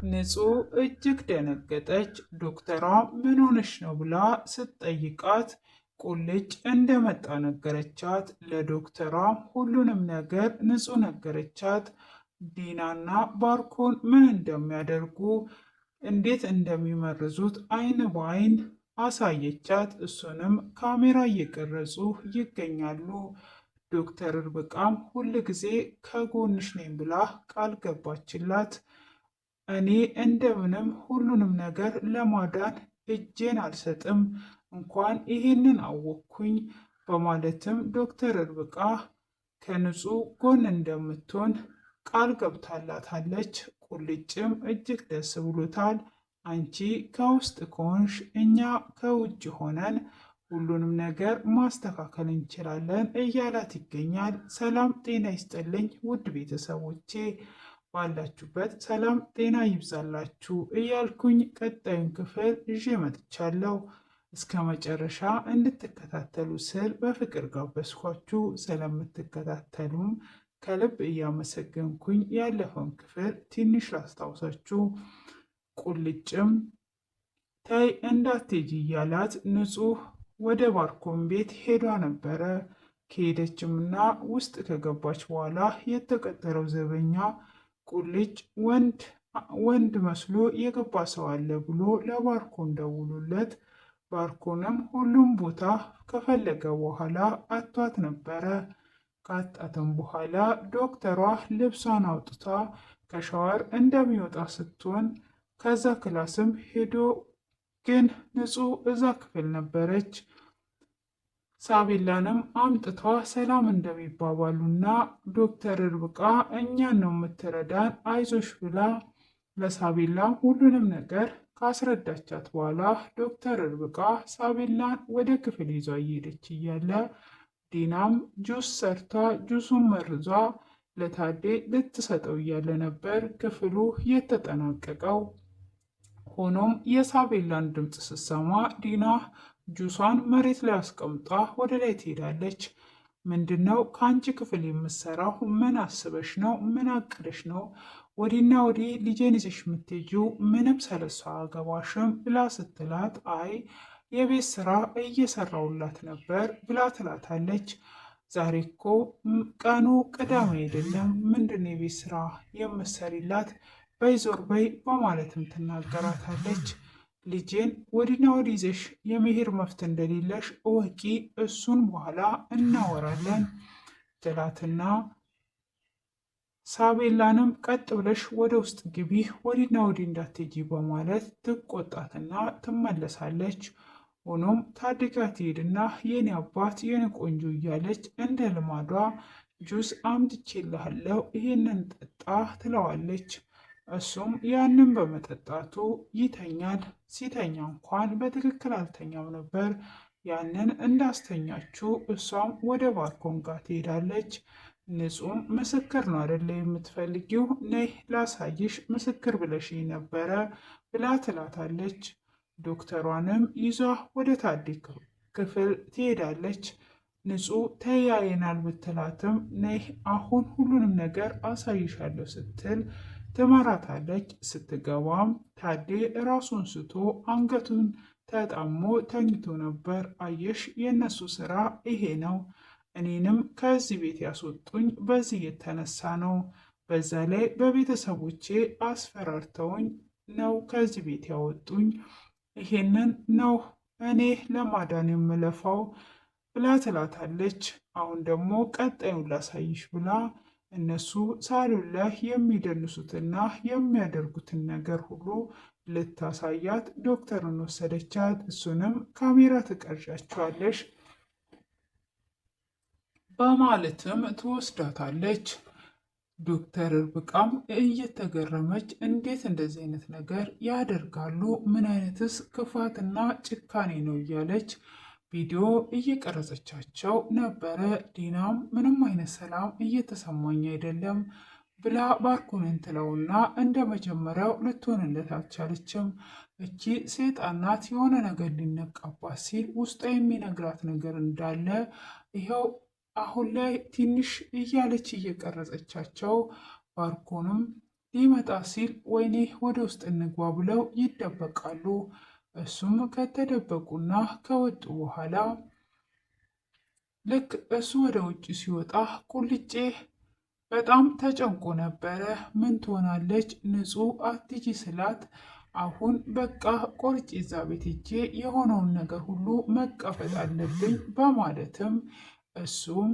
ንጹህ እጅግ ደነገጠች። ዶክተሯ ምን ሆነሽ ነው ብላ ስትጠይቃት ቁልጭ እንደመጣ ነገረቻት። ለዶክተሯ ሁሉንም ነገር ንጹህ ነገረቻት። ዲናና ባርኮን ምን እንደሚያደርጉ እንዴት እንደሚመርዙት አይን በአይን አሳየቻት። እሱንም ካሜራ እየቀረጹ ይገኛሉ። ዶክተር ርብቃም ሁል ጊዜ ከጎንሽ ነኝ ብላ ቃል ገባችላት። እኔ እንደምንም ሁሉንም ነገር ለማዳን እጄን አልሰጥም፣ እንኳን ይሄንን አወቅኩኝ በማለትም ዶክተር ርብቃ ከንጹህ ጎን እንደምትሆን ቃል ገብታላታለች። ቁልጭም እጅግ ደስ ብሎታል። አንቺ ከውስጥ ከሆንሽ እኛ ከውጭ ሆነን ሁሉንም ነገር ማስተካከል እንችላለን እያላት ይገኛል። ሰላም ጤና ይስጥልኝ ውድ ቤተሰቦቼ፣ ባላችሁበት ሰላም ጤና ይብዛላችሁ እያልኩኝ ቀጣዩን ክፍል ይዤ መጥቻለሁ። እስከ መጨረሻ እንድትከታተሉ ስል በፍቅር ጋበዝኳችሁ። ስለምትከታተሉም ከልብ እያመሰገንኩኝ ያለፈውን ክፍል ትንሽ ላስታውሳችሁ። ቁልጭም ተይ እንዳትሄጂ እያላት ንጹህ ወደ ባርኮን ቤት ሄዷ ነበረ። ከሄደችምና ውስጥ ከገባች በኋላ የተቀጠረው ዘበኛ ቁልጭ ወንድ መስሎ የገባ ሰው አለ ብሎ ለባርኮን ደውሎለት፣ ባርኮንም ሁሉም ቦታ ከፈለገ በኋላ አቷት ነበረ። ካጣትም በኋላ ዶክተሯ ልብሷን አውጥታ ከሻወር እንደሚወጣ ስትሆን ከዛ ክላስም ሄዶ ግን ንጹህ እዛ ክፍል ነበረች። ሳቤላንም አምጥቷ ሰላም እንደሚባባሉና ዶክተር ርብቃ እኛን ነው የምትረዳን አይዞሽ ብላ ለሳቤላ ሁሉንም ነገር ካስረዳቻት በኋላ ዶክተር ርብቃ ሳቤላን ወደ ክፍል ይዟ እየሄደች እያለ ዲናም ጁስ ሰርታ ጁሱን መርዟ ለታዴ ልትሰጠው እያለ ነበር ክፍሉ የተጠናቀቀው። ሆኖም የሳቤላን ድምፅ ስትሰማ ዲና ጁሷን መሬት ላይ አስቀምጣ ወደ ላይ ትሄዳለች። ምንድነው ከአንቺ ክፍል የምትሰራው? ምን አስበሽ ነው? ምን አቅደሽ ነው ወዲና ወዲህ ልጄን ይዘሽ የምትሄጂው? ምንም ስለሷ አገባሽም ብላ ስትላት፣ አይ የቤት ስራ እየሰራውላት ነበር ብላ ትላታለች። ዛሬ እኮ ቀኑ ቅዳሜ አይደለም፣ ምንድን የቤት ስራ የምትሰሪላት? በይ ዞር በይ በማለትም ትናገራታለች። ልጄን ወዲና ወዲህ ይዘሽ የመሄድ መፍት እንደሌለሽ እወቂ፣ እሱን በኋላ እናወራለን ትላትና ሳቤላንም ቀጥ ብለሽ ወደ ውስጥ ግቢ፣ ወዲና ወዲህ እንዳትሄጂ በማለት ትቆጣትና ትመለሳለች። ሆኖም ታድጋ ትሄድና የኔ አባት የኔ ቆንጆ እያለች እንደ ልማዷ ጁስ አምጥቼልሃለሁ ይሄንን ጠጣ ትለዋለች። እሱም ያንን በመጠጣቱ ይተኛል። ሲተኛ እንኳን በትክክል አልተኛም ነበር። ያንን እንዳስተኛችው እሷም ወደ ባርኮን ጋር ትሄዳለች። ንጹህም ምስክር ነው አደለ የምትፈልጊው? ነይ ላሳይሽ፣ ምስክር ብለሽ ነበረ ብላ ትላታለች። ዶክተሯንም ይዟ ወደ ታዴ ክፍል ትሄዳለች። ንጹህ ተያየናል ብትላትም ነይ አሁን ሁሉንም ነገር አሳይሻለሁ ስትል ትመራታለች። ስትገባም ታዴ ራሱን ስቶ አንገቱን ተጣሞ ተኝቶ ነበር። አየሽ የእነሱ ስራ ይሄ ነው። እኔንም ከዚህ ቤት ያስወጡኝ በዚህ የተነሳ ነው። በዛ ላይ በቤተሰቦቼ አስፈራርተውኝ ነው ከዚህ ቤት ያወጡኝ። ይሄንን ነው እኔ ለማዳን የምለፋው ብላ ትላታለች። አሁን ደግሞ ቀጣዩን ላሳይሽ ብላ እነሱ ሳሎን ላይ የሚደንሱትና የሚያደርጉትን ነገር ሁሉ ልታሳያት ዶክተርን ወሰደቻት። እሱንም ካሜራ ትቀርጫቸዋለሽ በማለትም ትወስዳታለች። ዶክተር ርብቃም እየተገረመች እንዴት እንደዚህ አይነት ነገር ያደርጋሉ? ምን አይነትስ ክፋትና ጭካኔ ነው እያለች ቪዲዮ እየቀረጸቻቸው ነበረ። ዲናም ምንም አይነት ሰላም እየተሰማኝ አይደለም ብላ ባርኮንን ትለውና እንደ መጀመሪያው ልትሆንለት አልቻለችም። እቺ ሴጣን ናት፣ የሆነ ነገር ሊነቃባት ሲል ውስጧ የሚነግራት ነገር እንዳለ ይኸው አሁን ላይ ትንሽ እያለች እየቀረጸቻቸው፣ ባርኮንም ሊመጣ ሲል ወይኔ ወደ ውስጥ እንግባ ብለው ይደበቃሉ። እሱም ከተደበቁና ከወጡ በኋላ ልክ እሱ ወደ ውጭ ሲወጣ ቁልጬ በጣም ተጨንቆ ነበረ። ምን ትሆናለች ንጹህ አትጂ ስላት አሁን በቃ ቆርጬ እዛ ቤት ሄጄ የሆነውን ነገር ሁሉ መቀበል አለብኝ በማለትም እሱም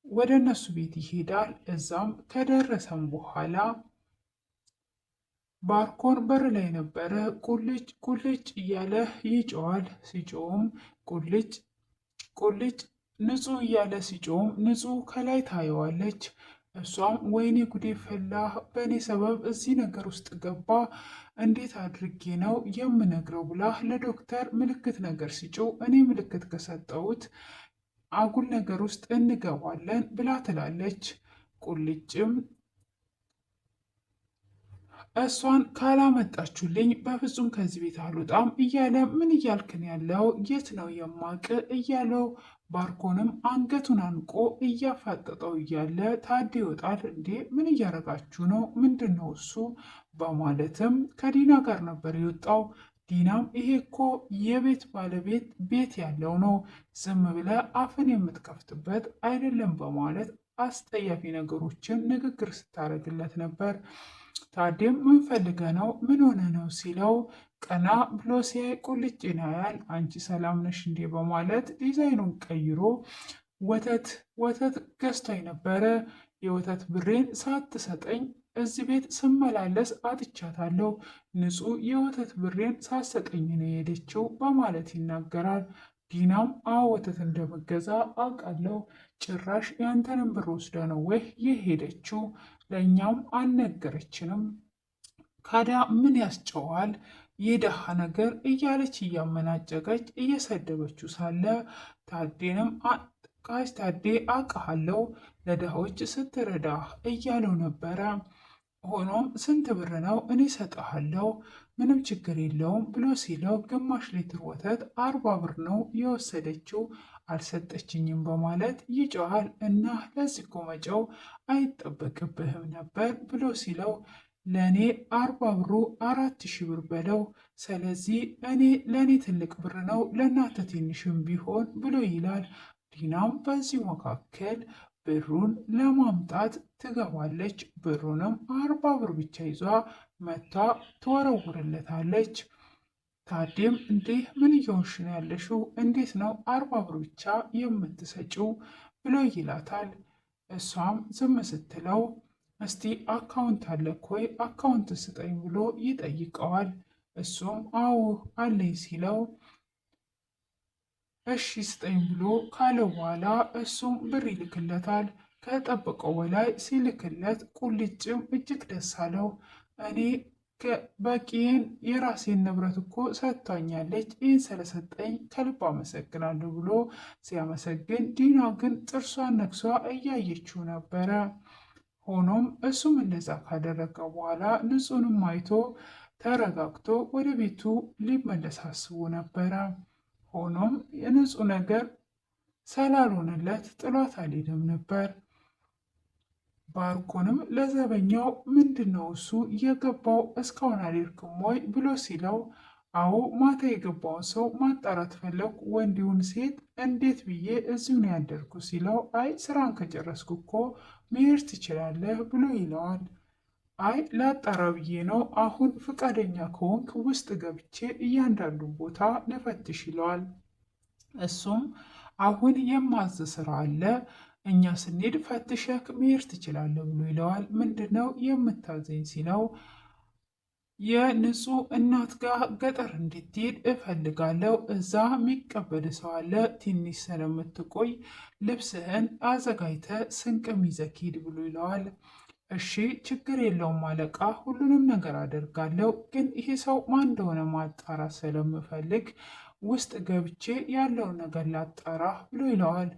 ወደ እነሱ ቤት ይሄዳል። እዛም ከደረሰም በኋላ ባርኮን በር ላይ ነበረ። ቁልጭ ቁልጭ እያለ ይጮዋል። ሲጮውም ቁልጭ ቁልጭ ንጹህ እያለ ሲጮውም ንጹህ ከላይ ታየዋለች። እሷም ወይኔ ጉዴ ፈላ፣ በእኔ ሰበብ እዚህ ነገር ውስጥ ገባ፣ እንዴት አድርጌ ነው የምነግረው ብላ ለዶክተር ምልክት ነገር ሲጮው እኔ ምልክት ከሰጠሁት አጉል ነገር ውስጥ እንገባለን ብላ ትላለች። ቁልጭም እሷን ካላመጣችሁልኝ በፍጹም ከዚህ ቤት አልወጣም እያለ ምን እያልክን ያለው የት ነው የማቅ እያለው ባርኮንም አንገቱን አንቆ እያፋጠጠው እያለ ታዴ ይወጣል። እንዴ ምን እያረጋችሁ ነው? ምንድን ነው እሱ? በማለትም ከዲና ጋር ነበር የወጣው። ዲናም ይሄ እኮ የቤት ባለቤት ቤት ያለው ነው፣ ዝም ብለ አፍን የምትከፍትበት አይደለም በማለት አስጠያፊ ነገሮችን ንግግር ስታደርግለት ነበር። ታዴም ምን ፈልገ ነው? ምን ሆነ ነው ሲለው ቀና ብሎ ሲያይ ቁልጭን ያያል። አንቺ ሰላም ነሽ እንዴ? በማለት ዲዛይኑን ቀይሮ ወተት ገዝቶኝ ነበረ። የወተት ብሬን ሳትሰጠኝ እዚህ ቤት ስመላለስ አጥቻታለሁ። ንጹህ የወተት ብሬን ሳትሰጠኝ ነው የሄደችው በማለት ይናገራል። ዲናም አዎ ወተት እንደምገዛ አውቃለሁ። ጭራሽ ያንተንም ብር ወስዳ ነው ወይ የሄደችው? ለእኛም አልነገረችንም። ካዲያ ምን ያስጨዋል የደሃ ነገር እያለች እያመናጨቀች እየሰደበችው ሳለ ታዴንም ቃሽ ታዴ አውቃለሁ ለድሃዎች ስትረዳ እያለው ነበረ። ሆኖም ስንት ብር ነው? እኔ ሰጠሃለሁ ምንም ችግር የለውም ብሎ ሲለው ግማሽ ሊትር ወተት 40 ብር ነው የወሰደችው አልሰጠችኝም በማለት ይጮሃል። እና ለዚህ እኮ መጨው አይጠበቅብህም ነበር ብሎ ሲለው ለእኔ 40 ብሩ 4000 ብር በለው። ስለዚህ ለእኔ ትልቅ ብር ነው ለእናንተ ትንሽም ቢሆን ብሎ ይላል። ዲናም በዚህ መካከል ብሩን ለማምጣት ትገባለች። ብሩንም 40 ብር ብቻ ይዟ መታ ትወረውርለታለች። ታዴም እንዲህ ምን እየሆንሽ ነው ያለሽው? እንዴት ነው 40 ብር ብቻ የምትሰጪው ብሎ ይላታል። እሷም ዝም ስትለው እስቲ አካውንት አለክ ወይ አካውንት ስጠኝ ብሎ ይጠይቀዋል። እሱም አዎ አለኝ ሲለው እሺ ስጠኝ ብሎ ካለ በኋላ እሱም ብር ይልክለታል። ከጠበቀው በላይ ሲልክለት ቁልጭም እጅግ ደስ አለው። እኔ በቂን የራሴን ንብረት እኮ ሰጥቷኛለች፣ ይህን ስለሰጠኝ ከልብ አመሰግናለሁ ብሎ ሲያመሰግን፣ ዲና ግን ጥርሷን ነክሷ እያየችው ነበረ። ሆኖም እሱም እንደዛ ካደረገ በኋላ ንጹንም አይቶ ተረጋግቶ ወደ ቤቱ ሊመለስ አስቦ ነበረ። ሆኖም የንጹህ ነገር ስላልሆነለት ጥሏት አልሄደም ነበር። ባርኮንም ለዘበኛው ምንድነው እሱ የገባው እስካሁን አልሄድክም ወይ ብሎ ሲለው አዎ ማታ የገባውን ሰው ማጣራት ፈለኩ፣ ወንዲውን ሴት እንዴት ብዬ እዚሁ ነው ያደርኩ ሲለው አይ ስራን ከጨረስኩ እኮ መሄድ ትችላለህ ብሎ ይለዋል። አይ ላጣራ ብዬ ነው፣ አሁን ፍቃደኛ ከሆንክ ውስጥ ገብቼ እያንዳንዱ ቦታ ልፈትሽ ይለዋል። እሱም አሁን የማዝ ስራ አለ፣ እኛ ስንሄድ ፈትሸክ መሄድ ትችላለህ ብሎ ይለዋል። ምንድነው የምታዘኝ ሲለው የንጹህ እናት ጋር ገጠር እንድትሄድ እፈልጋለሁ፣ እዛ የሚቀበል ሰው አለ፣ ትንሽ ስለምትቆይ ልብስህን አዘጋጅተ ስንቅም ይዘህ ሂድ ብሎ ይለዋል። እሺ ችግር የለውም አለቃ፣ ሁሉንም ነገር አደርጋለሁ፣ ግን ይሄ ሰው ማን እንደሆነ ማጣራት ስለምፈልግ ውስጥ ገብቼ ያለውን ነገር ላጣራ ብሎ ይለዋል።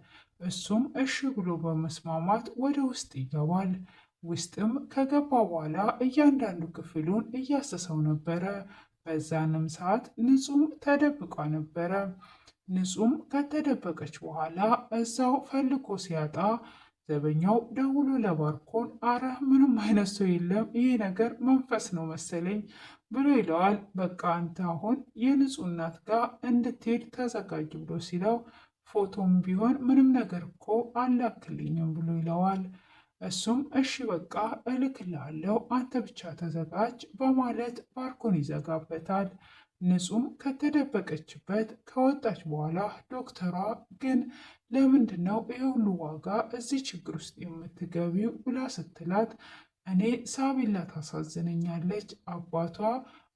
እሱም እሺ ብሎ በመስማማት ወደ ውስጥ ይገባል። ውስጥም ከገባ በኋላ እያንዳንዱ ክፍሉን እያሰሰው ነበረ። በዛንም ሰዓት ንጹም ተደብቋ ነበረ። ንጹም ከተደበቀች በኋላ እዛው ፈልጎ ሲያጣ ዘበኛው ደውሎ ለባርኮን አረ ምንም አይነት ሰው የለም፣ ይሄ ነገር መንፈስ ነው መሰለኝ ብሎ ይለዋል። በቃ አንተ አሁን የንጹህ እናት ጋር እንድትሄድ ተዘጋጅ ብሎ ሲለው ፎቶም ቢሆን ምንም ነገር እኮ አላክልኝም ብሎ ይለዋል። እሱም እሺ በቃ እልክልሃለሁ አንተ ብቻ ተዘጋጅ በማለት ባርኮን ይዘጋበታል። ንጹም ከተደበቀችበት ከወጣች በኋላ ዶክተሯ ግን ለምንድን ነው ይህ ሁሉ ዋጋ እዚህ ችግር ውስጥ የምትገቢው ብላ ስትላት እኔ ሳቤላ ታሳዝነኛለች። አባቷ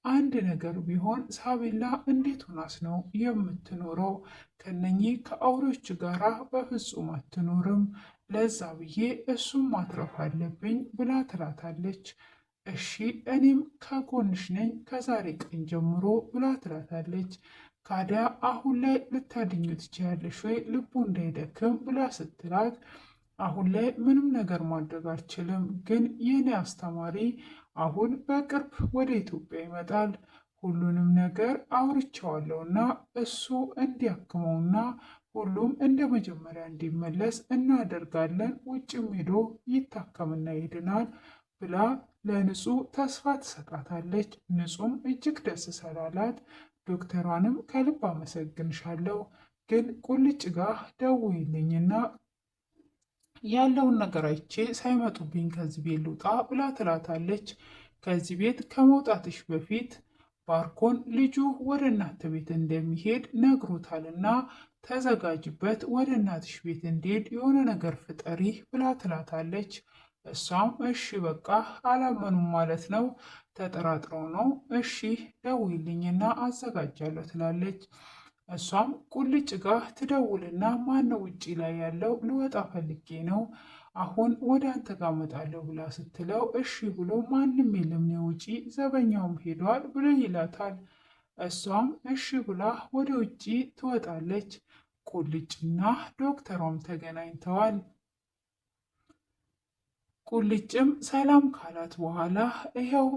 አንድ ነገር ቢሆን ሳቤላ እንዴት ሆናስ ነው የምትኖረው? ከነኚህ ከአውሬዎች ጋራ በፍጹም አትኖርም። ለዛ ብዬ እሱም ማትረፍ አለብኝ ብላ ትላታለች። እሺ እኔም ከጎንሽ ነኝ ከዛሬ ቀን ጀምሮ ብላ ትላታለች። ካዲያ አሁን ላይ ልታድኙ ትችያለሽ ወይ ልቡ እንዳይደክም ብላ ስትላት አሁን ላይ ምንም ነገር ማድረግ አልችልም፣ ግን የኔ አስተማሪ አሁን በቅርብ ወደ ኢትዮጵያ ይመጣል። ሁሉንም ነገር አውርቼዋለሁና እሱ እንዲያክመውና ሁሉም እንደ መጀመሪያ እንዲመለስ እናደርጋለን። ውጭም ሄዶ ይታከምና ይድናል ብላ ለንጹህ ተስፋ ትሰጣታለች። ንጹም እጅግ ደስ ስላላት ዶክተሯንም ከልብ አመሰግንሻለሁ፣ ግን ቁልጭ ጋር ደውይልኝና ያለውን ነገር አይቼ ሳይመጡብኝ ከዚህ ቤት ልውጣ ብላ ትላታለች። ከዚህ ቤት ከመውጣትሽ በፊት ባርኮን ልጁ ወደ እናት ቤት እንደሚሄድ ነግሮታልና ተዘጋጅበት፣ ወደ እናትሽ ቤት እንዲሄድ የሆነ ነገር ፍጠሪ ብላ ትላታለች። እሷም እሺ በቃ አላመኑም ማለት ነው፣ ተጠራጥረው ነው፣ እሺ ደውይልኝና አዘጋጃለሁ ትላለች። እሷም ቁልጭ ጋር ትደውልና ማነው ውጪ ላይ ያለው? ልወጣ ፈልጌ ነው አሁን ወደ አንተ ጋር እመጣለሁ ብላ ስትለው እሺ ብሎ ማንም የለም ነው ውጪ፣ ዘበኛውም ሄዷል ብሎ ይላታል። እሷም እሺ ብላ ወደ ውጪ ትወጣለች። ቁልጭና ዶክተሯም ተገናኝተዋል። ቁልጭም ሰላም ካላት በኋላ ይኸው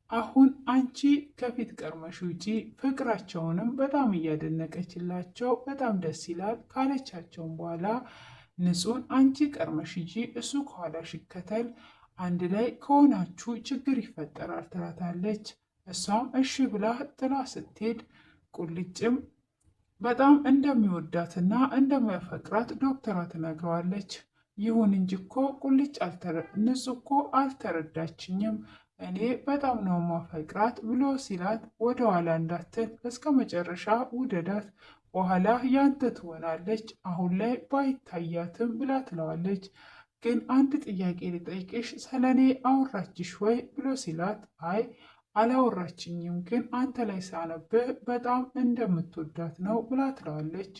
አሁን አንቺ ከፊት ቀርመሽ ውጪ፣ ፍቅራቸውንም በጣም እያደነቀችላቸው በጣም ደስ ይላል ካለቻቸውም በኋላ ንጹን አንቺ ቀርመሽ ሂጂ፣ እሱ ከኋላሽ ይከተል፣ አንድ ላይ ከሆናችሁ ችግር ይፈጠራል ትላታለች። እሷም እሺ ብላ ጥላ ስትሄድ ቁልጭም በጣም እንደሚወዳትና እንደሚያፈቅራት ዶክተሯ ትነግረዋለች። ይሁን እንጂ እኮ ቁልጭ ንጹ እኮ አልተረዳችኝም፣ እኔ በጣም ነው ማፈቅራት ብሎ ሲላት ወደ ኋላ እንዳትል እስከ መጨረሻ ውደዳት፣ በኋላ ያንተ ትሆናለች፣ አሁን ላይ ባይታያትም ብላ ትለዋለች። ግን አንድ ጥያቄ ልጠይቅሽ፣ ስለኔ አወራችሽ ወይ ብሎ ሲላት አይ አላወራችኝም፣ ግን አንተ ላይ ሳነብህ በጣም እንደምትወዳት ነው ብላ ትለዋለች።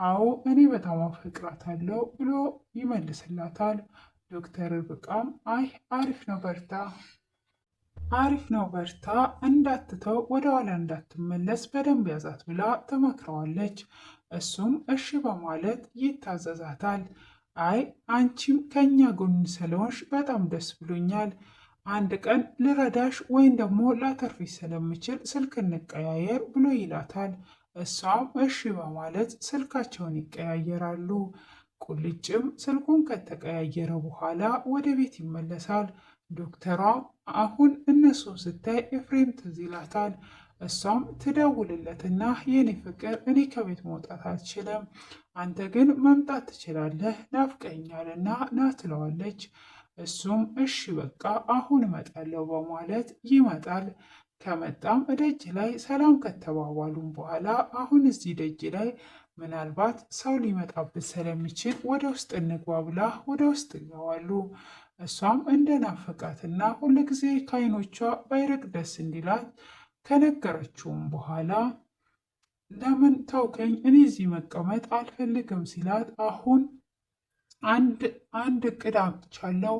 አዎ እኔ በጣም አፈቅራታለሁ ብሎ ይመልስላታል። ዶክተር ርብቃም አይ አሪፍ ነው በርታ፣ እንዳትተው ወደ ኋላ እንዳትመለስ በደንብ ያዛት ብላ ትመክረዋለች። እሱም እሺ በማለት ይታዘዛታል። አይ አንቺም ከኛ ጎን ስለሆንሽ በጣም ደስ ብሎኛል፣ አንድ ቀን ልረዳሽ ወይም ደግሞ ላተርፊሽ ስለምችል ስልክ እንቀያየር ብሎ ይላታል። እሷም እሺ በማለት ስልካቸውን ይቀያየራሉ። ቁልጭም ስልኩን ከተቀያየረ በኋላ ወደ ቤት ይመለሳል። ዶክተሯ አሁን እነሱን ስታይ ኤፍሬም ትዝ ይላታል። እሷም ትደውልለትና የኔ ፍቅር እኔ ከቤት መውጣት አልችልም፣ አንተ ግን መምጣት ትችላለህ፣ ናፍቀኛልና ና ትለዋለች። እሱም እሺ በቃ አሁን እመጣለሁ በማለት ይመጣል። ከመጣም ደጅ ላይ ሰላም ከተባባሉም በኋላ አሁን እዚህ ደጅ ላይ ምናልባት ሰው ሊመጣበት ስለሚችል ወደ ውስጥ እንግባ ብላ ወደ ውስጥ ይገባሉ። እሷም እንደናፈቃትና ሁልጊዜ ከዓይኖቿ ባይርቅ ደስ እንዲላት ከነገረችውም በኋላ ለምን ተውከኝ፣ እኔ እዚህ መቀመጥ አልፈልግም ሲላት አሁን አንድ እቅድ አምጥቻለሁ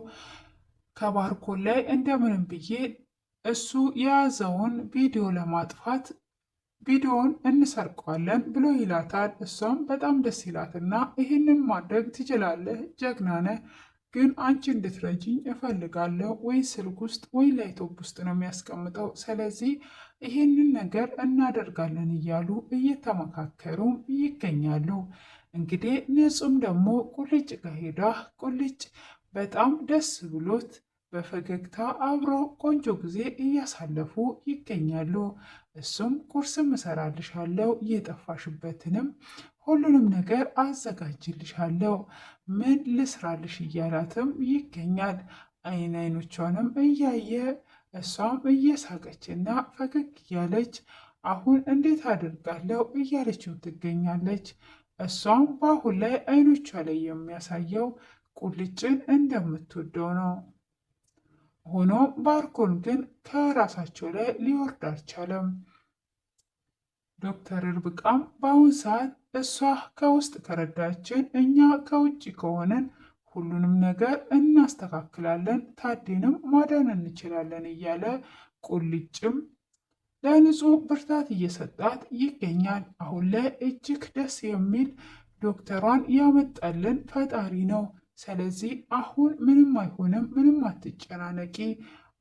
ከባርኮን ላይ እንደምንም ብዬ እሱ የያዘውን ቪዲዮ ለማጥፋት ቪዲዮውን እንሰርቀዋለን ብሎ ይላታል። እሷም በጣም ደስ ይላትና ይህንን ማድረግ ትችላለህ፣ ጀግና ነህ፣ ግን አንቺ እንድትረጂኝ እፈልጋለሁ። ወይ ስልክ ውስጥ ወይ ላይቶፕ ውስጥ ነው የሚያስቀምጠው፣ ስለዚህ ይህንን ነገር እናደርጋለን እያሉ እየተመካከሩም ይገኛሉ። እንግዲህ ንጹም ደግሞ ቁልጭ ጋር ሄዳ ቁልጭ በጣም ደስ ብሎት በፈገግታ አብረው ቆንጆ ጊዜ እያሳለፉ ይገኛሉ። እሱም ቁርስም እሰራልሻለሁ የጠፋሽበትንም ሁሉንም ነገር አዘጋጅልሻለሁ ምን ልስራልሽ እያላትም ይገኛል። አይኖቿንም እያየ እሷም እየሳቀችና ፈገግ እያለች አሁን እንዴት አድርጋለሁ እያለችው ትገኛለች። እሷም በአሁን ላይ አይኖቿ ላይ የሚያሳየው ቁልጭን እንደምትወደው ነው። ሆኖም ባርኮን ግን ከራሳቸው ላይ ሊወርድ አልቻለም። ዶክተር ርብቃም በአሁን ሰዓት እሷ ከውስጥ ከረዳችን እኛ ከውጭ ከሆነን ሁሉንም ነገር እናስተካክላለን፣ ታዴንም ማዳን እንችላለን እያለ ቁልጭም ለንጹህ ብርታት እየሰጣት ይገኛል። አሁን ላይ እጅግ ደስ የሚል ዶክተሯን ያመጣልን ፈጣሪ ነው። ስለዚህ አሁን ምንም አይሆንም፣ ምንም አትጨናነቂ፣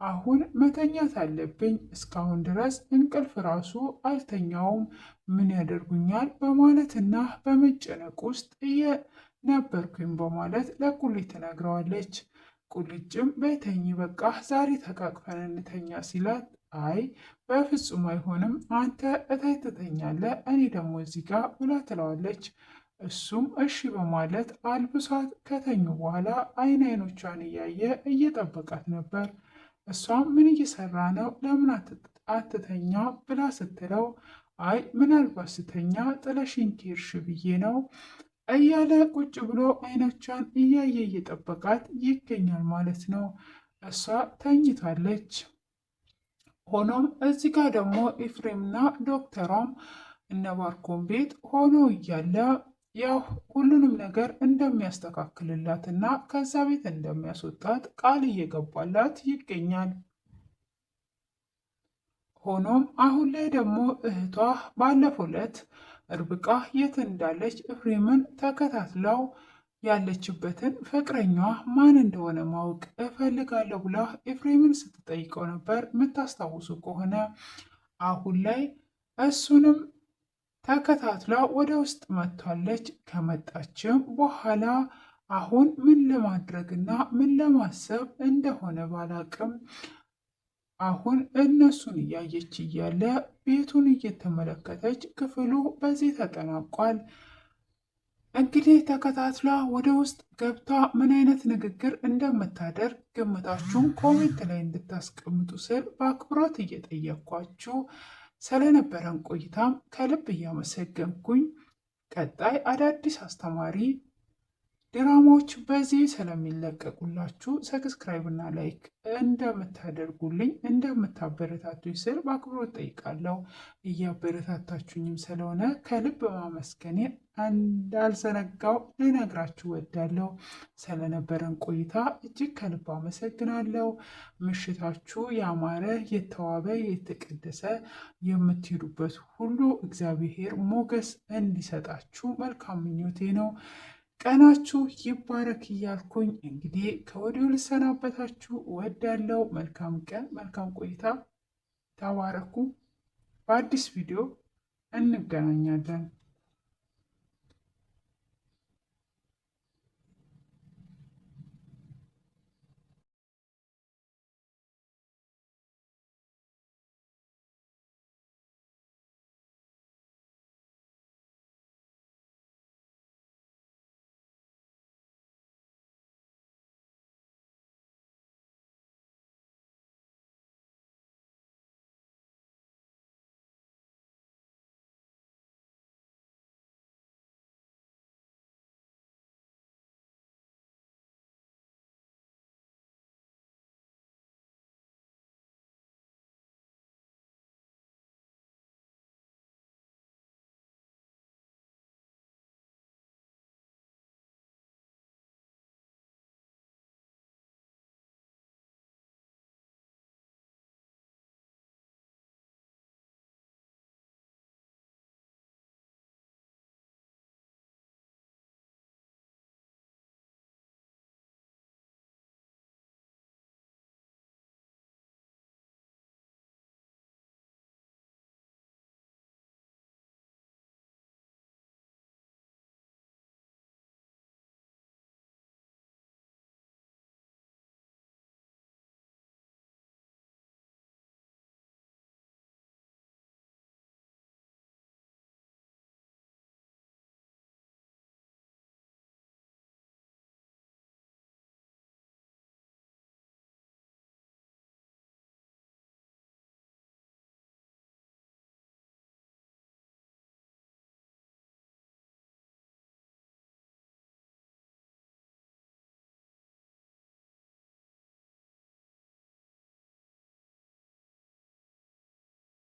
አሁን መተኛት አለብኝ፣ እስካሁን ድረስ እንቅልፍ ራሱ አልተኛውም፣ ምን ያደርጉኛል በማለትና በመጨነቅ ውስጥ እየነበርኩኝ በማለት ለቁሊት ትነግረዋለች። ቁልጭም በተኝ በቃ ዛሬ ተቃቅፈን እንተኛ ሲላት አይ በፍጹም አይሆንም፣ አንተ እታይ ትተኛለህ፣ እኔ ደግሞ እዚህ ጋር ብላ ትለዋለች። እሱም እሺ በማለት አልብሷት ከተኙ በኋላ አይኖቿን እያየ እየጠበቃት ነበር። እሷም ምን እየሰራ ነው ለምን አትተኛ ብላ ስትለው አይ ምናልባት ስተኛ ጥለሽኝ ከሄድሽ ብዬ ነው እያለ ቁጭ ብሎ አይኖቿን እያየ እየጠበቃት ይገኛል ማለት ነው። እሷ ተኝታለች። ሆኖም እዚህ ጋር ደግሞ ኤፍሬምና ዶክተሯም እነ ባርኮን ቤት ሆኖ እያለ ያው ሁሉንም ነገር እንደሚያስተካክልላትና ከዛ ቤት እንደሚያስወጣት ቃል እየገባላት ይገኛል። ሆኖም አሁን ላይ ደግሞ እህቷ ባለፈው ዕለት ርብቃ የት እንዳለች ኤፍሬምን ተከታትለው ያለችበትን ፍቅረኛዋ ማን እንደሆነ ማወቅ እፈልጋለሁ ብላ ኤፍሬምን ስትጠይቀው ነበር። የምታስታውሱ ከሆነ አሁን ላይ እሱንም ተከታትላ ወደ ውስጥ መጥታለች። ከመጣችም በኋላ አሁን ምን ለማድረግና ምን ለማሰብ እንደሆነ ባላቅም አሁን እነሱን እያየች እያለ ቤቱን እየተመለከተች ክፍሉ በዚህ ተጠናቋል። እንግዲህ ተከታትላ ወደ ውስጥ ገብታ ምን አይነት ንግግር እንደምታደርግ ግምታችሁን ኮሜንት ላይ እንድታስቀምጡ ስል በአክብሮት እየጠየኳችሁ ስለነበረን ቆይታም ከልብ እያመሰገንኩኝ ቀጣይ አዳዲስ አስተማሪ ድራማዎች በዚህ ስለሚለቀቁላችሁ ሰብስክራይብ እና ላይክ እንደምታደርጉልኝ እንደምታበረታቱኝ ስል በአክብሮት ጠይቃለሁ። እያበረታታችሁኝም ስለሆነ ከልብ ማመስገኔ እንዳልዘነጋው ልነግራችሁ ወዳለሁ። ስለነበረን ቆይታ እጅግ ከልብ አመሰግናለሁ። ምሽታችሁ ያማረ የተዋበ የተቀደሰ የምትሄዱበት ሁሉ እግዚአብሔር ሞገስ እንዲሰጣችሁ መልካም ምኞቴ ነው። ቀናችሁ ይባረክ እያልኩኝ እንግዲህ ከወዲሁ ልሰናበታችሁ እወዳለሁ። መልካም ቀን፣ መልካም ቆይታ። ተባረኩ። በአዲስ ቪዲዮ እንገናኛለን።